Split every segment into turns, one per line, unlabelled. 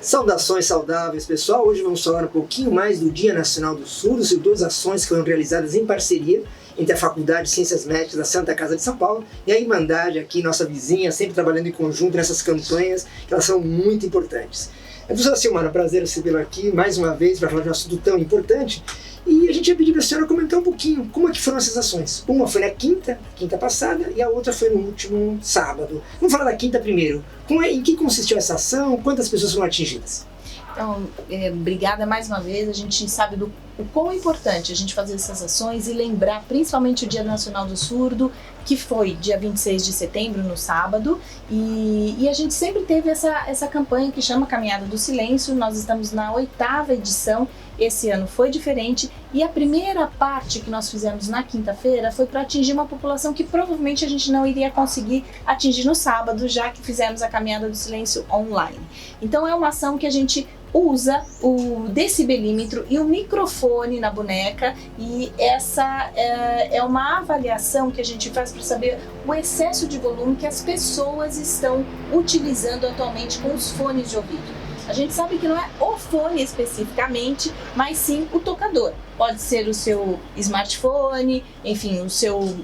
Saudações saudáveis, pessoal! Hoje vamos falar um pouquinho mais do Dia Nacional dos Surdos e duas ações que foram realizadas em parceria entre a Faculdade de Ciências Médicas da Santa Casa de São Paulo e a Irmandade aqui, nossa vizinha, sempre trabalhando em conjunto nessas campanhas, que elas são muito importantes. Professora Silmara, prazer recebê-la aqui mais uma vez para falar de um assunto tão importante. E a gente ia pedir para a senhora comentar um pouquinho como é que foram essas ações. Uma foi na quinta passada, e a outra foi no último sábado. Vamos falar da quinta primeiro. Em que consistiu essa ação? Quantas pessoas foram atingidas?
Então, obrigada mais uma vez. A gente sabe o quão importante a gente fazer essas ações e lembrar principalmente o Dia Nacional do Surdo, que foi dia 26 de setembro, no sábado, e a gente sempre teve essa campanha que chama Caminhada do Silêncio. Nós estamos na 8ª edição, esse ano foi diferente, e a primeira parte que nós fizemos na quinta-feira foi para atingir uma população que provavelmente a gente não iria conseguir atingir no sábado, já que fizemos a Caminhada do Silêncio online. Então é uma ação que a gente usa o decibelímetro e o microfone na boneca, e essa é uma avaliação que a gente faz para saber o excesso de volume que as pessoas estão utilizando atualmente com os fones de ouvido. A gente sabe que não é o fone especificamente, mas sim o tocador. Pode ser o seu smartphone, enfim, o seu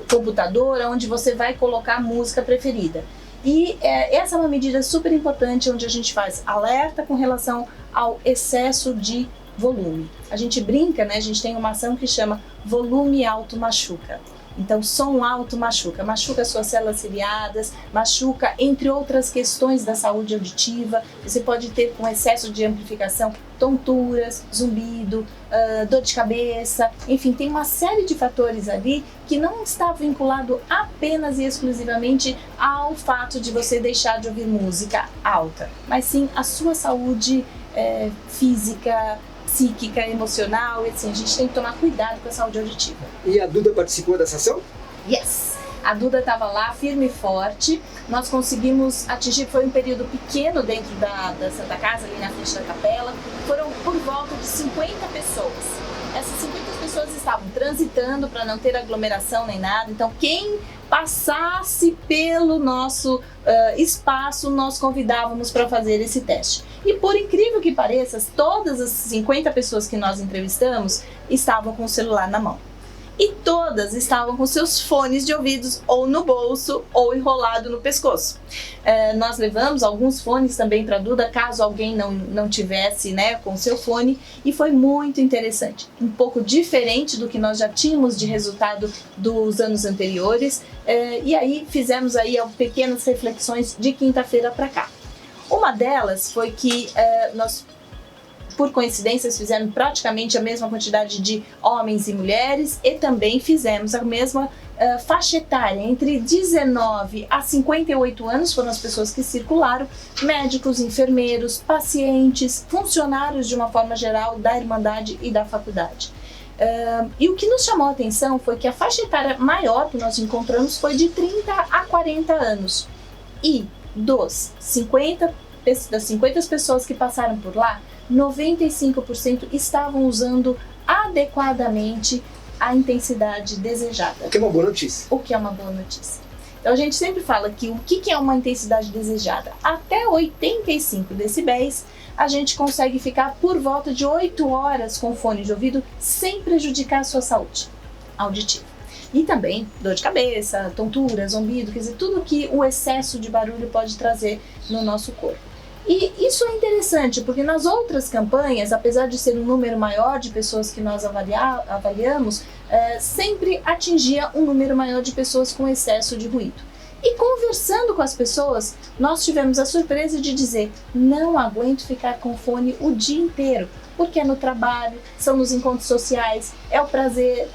computador, onde você vai colocar a música preferida. E essa é uma medida super importante, onde a gente faz alerta com relação ao excesso de volume. A gente brinca, né? A gente tem uma ação que chama volume alto machuca. Então, som alto machuca suas células ciliadas, machuca, entre outras questões da saúde auditiva. Você pode ter, com excesso de amplificação, tonturas, zumbido, dor de cabeça, enfim, tem uma série de fatores ali que não está vinculado apenas e exclusivamente ao fato de você deixar de ouvir música alta, mas sim a sua saúde física, psíquica, emocional, e assim, a gente tem que tomar cuidado com a saúde auditiva.
E a Duda participou dessa ação?
Yes! A Duda estava lá, firme e forte. Nós conseguimos atingir, foi um período pequeno dentro da Santa Casa, ali na frente da capela. Foram por volta de 50 pessoas. Essas 50 pessoas estavam transitando para não ter aglomeração nem nada. Então, quem passasse pelo nosso espaço, nós convidávamos para fazer esse teste. E por incrível que pareça, todas as 50 pessoas que nós entrevistamos estavam com o celular na mão. E todas estavam com seus fones de ouvidos ou no bolso ou enrolado no pescoço. Nós levamos alguns fones também para a Duda, caso alguém não tivesse, né, com seu fone, e foi muito interessante. Um pouco diferente do que nós já tínhamos de resultado dos anos anteriores, e aí fizemos aí pequenas reflexões de quinta-feira para cá. Uma delas foi que nós, por coincidência, fizemos praticamente a mesma quantidade de homens e mulheres, e também fizemos a mesma faixa etária, entre 19 a 58 anos foram as pessoas que circularam, médicos, enfermeiros, pacientes, funcionários de uma forma geral da Irmandade e da faculdade. E o que nos chamou a atenção foi que a faixa etária maior que nós encontramos foi de 30 a 40 anos. E das 50 pessoas que passaram por lá, 95% estavam usando adequadamente a intensidade desejada.
O que é uma boa notícia.
O que é uma boa notícia. Então a gente sempre fala que o que é uma intensidade desejada? Até 85 decibéis, a gente consegue ficar por volta de 8 horas com fone de ouvido sem prejudicar a sua saúde auditiva. E também dor de cabeça, tontura, zumbido, quer dizer, tudo que o excesso de barulho pode trazer no nosso corpo. E isso é interessante, porque nas outras campanhas, apesar de ser um número maior de pessoas que nós avaliamos, sempre atingia um número maior de pessoas com excesso de ruído. E conversando com as pessoas, nós tivemos a surpresa de dizer: não aguento ficar com fone o dia inteiro, porque é no trabalho, são nos encontros sociais, é o prazer,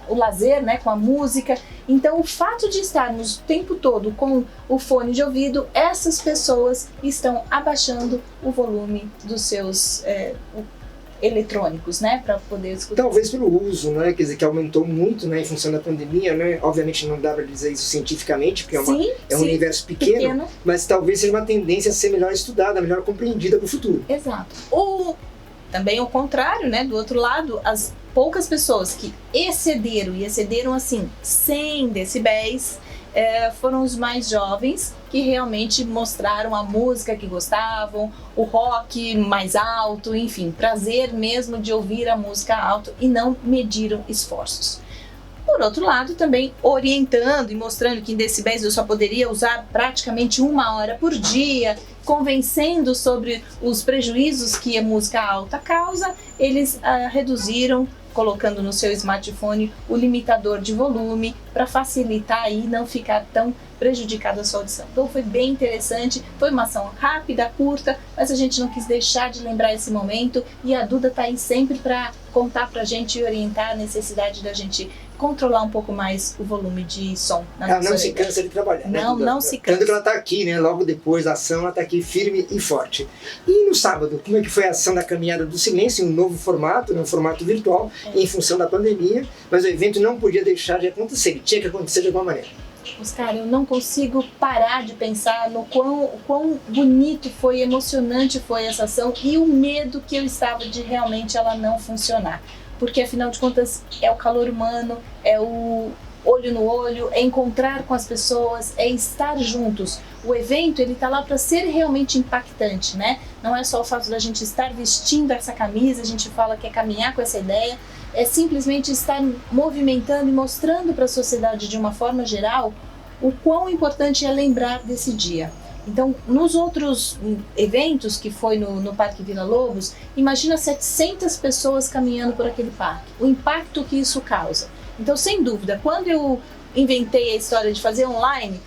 o lazer, né, com a música. Então, o fato de estarmos o tempo todo com o fone de ouvido, essas pessoas estão abaixando o volume dos seus eletrônicos, né, para poder escutar.
Talvez pelo uso, né, quer dizer, que aumentou muito, né, em função da pandemia, né, obviamente não dá para dizer isso cientificamente, porque é um universo pequeno, mas talvez seja uma tendência a ser melhor estudada, melhor compreendida para o futuro.
Exato. Também o contrário, né, do outro lado, as poucas pessoas que excederam assim 100 decibéis, foram os mais jovens que realmente mostraram a música que gostavam, o rock mais alto, enfim, prazer mesmo de ouvir a música alto e não mediram esforços. Por outro lado, também orientando e mostrando que em decibéis eu só poderia usar praticamente 1 hora por dia, convencendo sobre os prejuízos que a música alta causa, eles reduziram, colocando no seu smartphone o limitador de volume para facilitar e não ficar tão prejudicada a sua audição. Então foi bem interessante, foi uma ação rápida, curta, mas a gente não quis deixar de lembrar esse momento e a Duda está aí sempre para contar para a gente e orientar a necessidade da gente controlar um pouco mais o volume de som na nossa
Ela não se cansa de trabalhar, né, Duda?
Não se cansa.
Tanto que ela está aqui, né? Logo depois da ação, ela está aqui firme e forte. E no sábado, como é que foi a ação da Caminhada do Silêncio, em um novo formato, né? Um formato virtual, em função da pandemia, mas o evento não podia deixar de acontecer, tinha que acontecer de alguma maneira.
Oscar, eu não consigo parar de pensar no quão bonito foi, emocionante foi essa ação e o medo que eu estava de realmente ela não funcionar. Porque afinal de contas é o calor humano, é o olho no olho, é encontrar com as pessoas, é estar juntos. O evento ele tá lá para ser realmente impactante, né? Não é só o fato da gente estar vestindo essa camisa, a gente fala que é caminhar com essa ideia, é simplesmente estar movimentando e mostrando para a sociedade de uma forma geral o quão importante é lembrar desse dia. Então, nos outros eventos que foi no Parque Vila Lobos, imagina 700 pessoas caminhando por aquele parque, o impacto que isso causa. Então, sem dúvida, quando eu inventei a história de fazer online,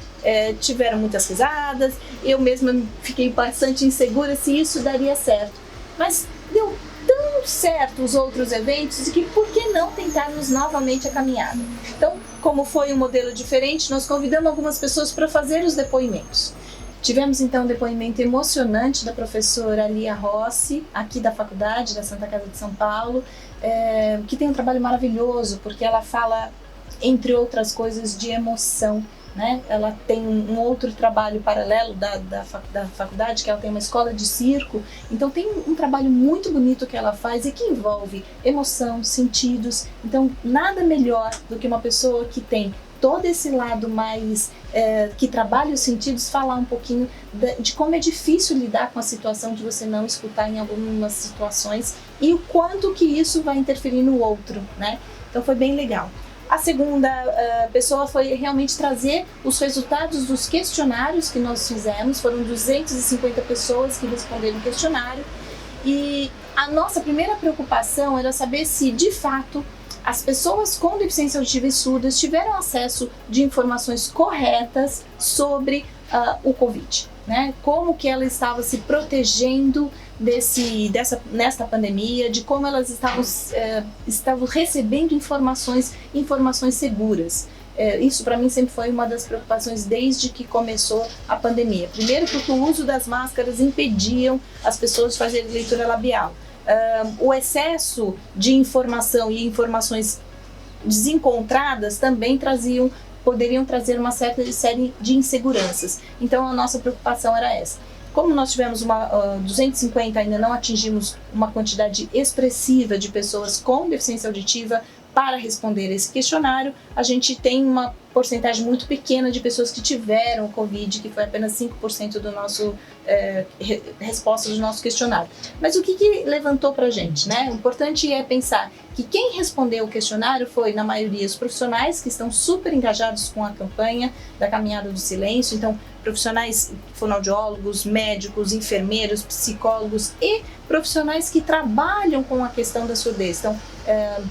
tiveram muitas risadas, eu mesma fiquei bastante insegura se isso daria certo. Mas deu tão certo os outros eventos que por que não tentarmos novamente a caminhada? Então, como foi um modelo diferente, nós convidamos algumas pessoas para fazer os depoimentos. Tivemos então um depoimento emocionante da professora Lia Rossi, aqui da faculdade, da Santa Casa de São Paulo, que tem um trabalho maravilhoso, porque ela fala, entre outras coisas, de emoção, né? Ela tem um outro trabalho paralelo da faculdade, que ela tem uma escola de circo, então tem um trabalho muito bonito que ela faz e que envolve emoção, sentidos. Então nada melhor do que uma pessoa que tem todo esse lado mais, que trabalha os sentidos, falar um pouquinho de como é difícil lidar com a situação de você não escutar em algumas situações e o quanto que isso vai interferir no outro, né? Então foi bem legal. A segunda pessoa foi realmente trazer os resultados dos questionários que nós fizemos, foram 250 pessoas que responderam o questionário e a nossa primeira preocupação era saber se, de fato, as pessoas com deficiência auditiva e surdas tiveram acesso de informações corretas sobre o Covid, né? Como que ela estava se protegendo nesta pandemia, de como elas estavam recebendo informações seguras. Isso para mim sempre foi uma das preocupações desde que começou a pandemia. Primeiro porque o uso das máscaras impediam as pessoas de fazerem leitura labial. O excesso de informação e informações desencontradas também poderiam trazer uma certa série de inseguranças. Então a nossa preocupação era essa. Como nós tivemos 250, ainda não atingimos uma quantidade expressiva de pessoas com deficiência auditiva para responder esse questionário, a gente tem uma porcentagem muito pequena de pessoas que tiveram o Covid, que foi apenas 5% do nosso resposta do nosso questionário. Mas o que levantou para a gente, né? O importante é pensar que quem respondeu o questionário foi, na maioria, os profissionais que estão super engajados com a campanha da Caminhada do Silêncio, então profissionais fonoaudiólogos, médicos, enfermeiros, psicólogos e profissionais que trabalham com a questão da surdez. Então,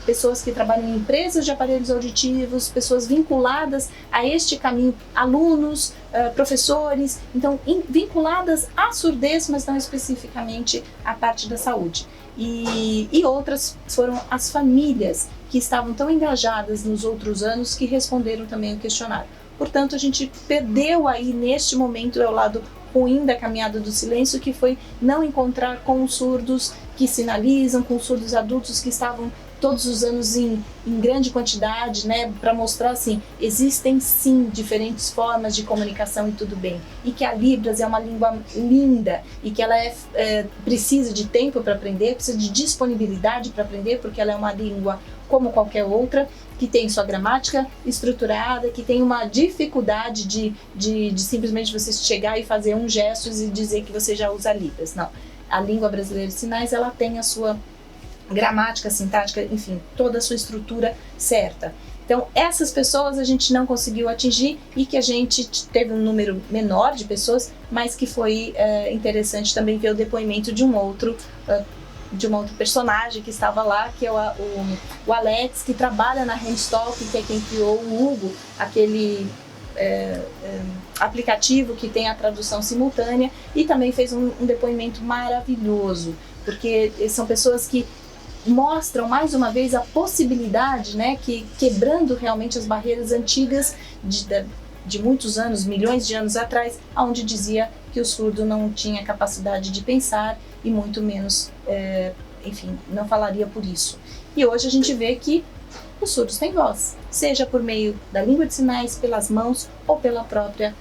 pessoas que trabalham em empresas de aparelhos auditivos, pessoas vinculadas a este caminho, alunos, professores, então vinculadas à surdez, mas não especificamente à parte da saúde. E outras foram as famílias que estavam tão engajadas nos outros anos que responderam também o questionário. Portanto, a gente perdeu aí neste momento o lado ruim da Caminhada do Silêncio, que foi não encontrar com os surdos que sinalizam, com os surdos adultos que estavam todos os anos em grande quantidade, né, para mostrar assim, existem sim diferentes formas de comunicação e tudo bem, e que a Libras é uma língua linda e que ela precisa de tempo para aprender, precisa de disponibilidade para aprender, porque ela é uma língua como qualquer outra, que tem sua gramática estruturada, que tem uma dificuldade de simplesmente você chegar e fazer um gesto e dizer que você já usa Libras. Não. A língua brasileira de sinais, ela tem a sua gramática, sintática, enfim, toda a sua estrutura certa. Então, essas pessoas a gente não conseguiu atingir e que a gente teve um número menor de pessoas, mas que foi interessante também ver o depoimento de um outro personagem que estava lá, que é o Alex, que trabalha na Handstock, que é quem criou o Hugo, aquele aplicativo que tem a tradução simultânea, e também fez um depoimento maravilhoso, porque são pessoas que mostram mais uma vez a possibilidade, né, que quebrando realmente as barreiras antigas de muitos anos, milhões de anos atrás, onde dizia que o surdo não tinha capacidade de pensar e muito menos, enfim, não falaria por isso. E hoje a gente vê que os surdos têm voz, seja por meio da língua de sinais, pelas mãos ou pela própria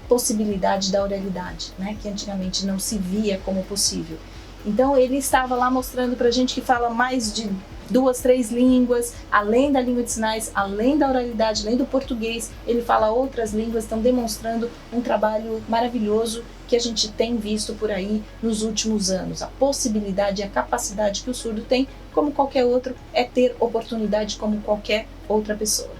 possibilidade da oralidade, né, que antigamente não se via como possível. Então ele estava lá mostrando pra gente que fala mais de 2, 3 línguas, além da língua de sinais, além da oralidade, além do português, ele fala outras línguas, estão demonstrando um trabalho maravilhoso que a gente tem visto por aí nos últimos anos. A possibilidade e a capacidade que o surdo tem, como qualquer outro, é ter oportunidade como qualquer outra pessoa.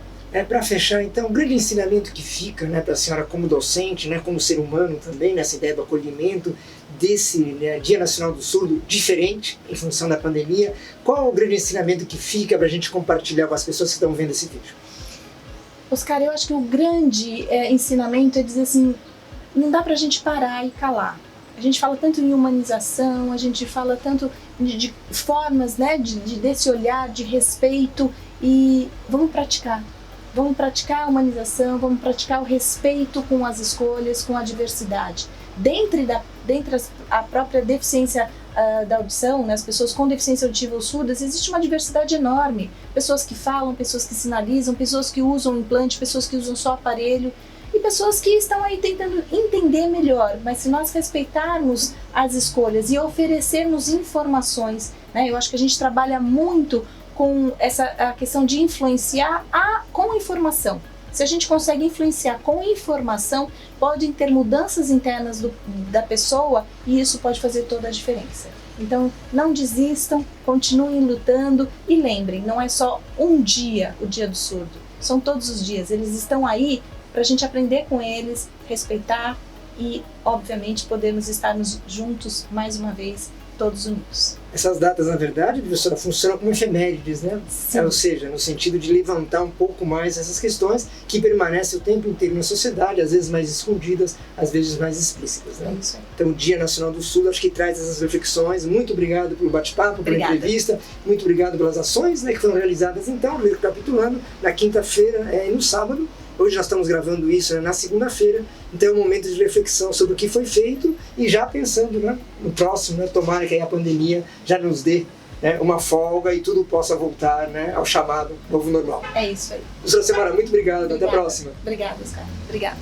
Para fechar, então, o grande ensinamento que fica, né, para a senhora como docente, né, como ser humano também, nessa ideia do acolhimento desse, né, Dia Nacional do Surdo, diferente em função da pandemia, qual é o grande ensinamento que fica para a gente compartilhar com as pessoas que estão vendo esse vídeo?
Oscar, eu acho que o grande ensinamento é dizer assim, não dá para a gente parar e calar. A gente fala tanto em humanização, a gente fala tanto de formas, né, desse olhar de respeito, e vamos praticar. Vamos praticar a humanização, vamos praticar o respeito com as escolhas, com a diversidade. Dentre a própria deficiência da audição, né, as pessoas com deficiência auditiva ou surdas, existe uma diversidade enorme. Pessoas que falam, pessoas que sinalizam, pessoas que usam implante, pessoas que usam só aparelho e pessoas que estão aí tentando entender melhor. Mas se nós respeitarmos as escolhas e oferecermos informações, né, eu acho que a gente trabalha muito com a questão de influenciar com informação. Se a gente consegue influenciar com informação, podem ter mudanças internas da pessoa e isso pode fazer toda a diferença. Então, não desistam, continuem lutando e lembrem, não é só um dia o Dia do Surdo, são todos os dias. Eles estão aí para a gente aprender com eles, respeitar e, obviamente, podermos estarmos juntos mais uma vez, todos unidos. Essas datas, na verdade, professora, funcionam como efemérides, né? Ou seja, no sentido de levantar um pouco mais essas questões que permanecem o tempo inteiro na sociedade, às vezes mais escondidas, às vezes mais explícitas, né? Isso aí. Então, o Dia Nacional do Surdo, acho que traz essas reflexões. Muito obrigado pelo bate-papo, pela entrevista. Muito obrigado pelas ações, né, que foram realizadas, então, recapitulando, na quinta-feira e no sábado. Hoje nós estamos gravando isso, né, na segunda-feira, então é um momento de reflexão sobre o que foi feito e já pensando, né, no próximo, né, tomara que aí a pandemia já nos dê, né, uma folga e tudo possa voltar, né, ao chamado novo normal. É isso aí. Professora Semara, muito obrigado. Até a próxima. Obrigada, Oscar. Obrigada.